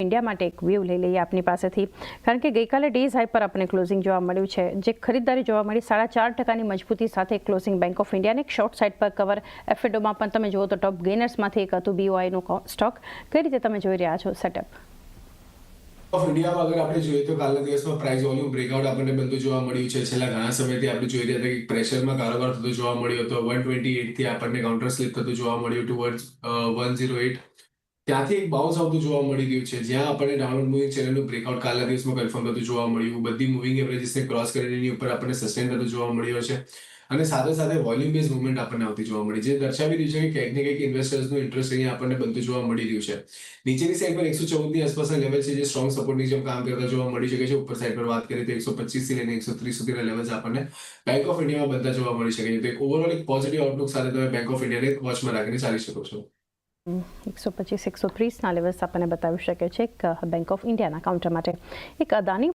India માટે એક view લઈ લઈએ આપની પાસેથી, કારણ કે ગઈકાલે ડેઝ હાઈ પર આપણે ક્લોઝિંગ જોવા મળ્યું છે, જે ખરીદદારી જોવા મળી 4.5% મજબૂતી સાથે ક્લોઝિંગ બેંક ઓફ ઇન્ડિયાને એક શોર્ટ સાઇડ પર કવર. એફએડોમાં પણ તમે જુઓ તો ટોપ ગેનર્સમાંથી એક હતું બીઓઆઈનું સ્ટોક. કઈ રીતે તમે જોઈ રહ્યા છો સેટઅપ ઓફ ઇન્ડિયામાં? અગર આપણે જોઈએ તો કાલના દિવસમાં પ્રાઇસ વોલ્યુમ બ્રેકઆઉટ આપણને બનતું જોવા મળ્યું છે. છેલ્લા ઘણા સમયથી આપણે જોઈ રહ્યા હતા કે પ્રેશરમાં કારોબાર થતો જોવા મળ્યો હતો. 128 થી આપણને કાઉન્ટર સ્લિપ થતું જોવા મળ્યું ટુવર્ડ્સ 108. ત્યાંથી એક બાઉન્સ આવતું જોવા મળી રહ્યું છે, જ્યાં આપણને ડાઉનવર્ડ મૂવિંગ ચેનલનું બ્રેકઆઉટ કાલના દિવસમાં કન્ફર્મ થતું જોવા મળ્યું. બધી મૂવિંગ એવરેજીસને ક્રોસ કરીને એની ઉપર આપણને સસ્ટેન થતું જોવા મળ્યો છે અને સાથે સાથે વોલ્યુમ બેઝ મુવમેન્ટ આપણને આવતી જોવા મળી, જે દર્શાવી રહ્યું છે કે ક્યાંક ને ક્યાંક ઇન્વેસ્ટર્સનું ઇન્ટરેસ્ટ અહીંયા આપણને બનતું જોવા મળી રહ્યું છે. નીચેની સાઈડ પર 114 ની આસપાસના લેવલ છે, જે સ્ટ્રોંગ સપોર્ટની જેમ કામ કરતા જોવા મળી શકે છે. ઉપર સાઈડ પર વાત કરીએ તો 125 થી લઈને 130 સુધીના લેવલ્સ આપણને બેંક ઓફ ઇન્ડિયામાં બનતા જોવા મળી શકે છે. તો એક ઓવરઓલ એક પોઝિટિવ આઉટલુક સાથે તમે બેંક ઓફ ઇન્ડિયાને વોચમાં રાખીને ચાલી શકો છો. 125-130ના લેવલ્સ આપણને બતાવી શકે છે એક બેંક ઓફ ઇન્ડિયાના કાઉન્ટર માટે. એક અદાની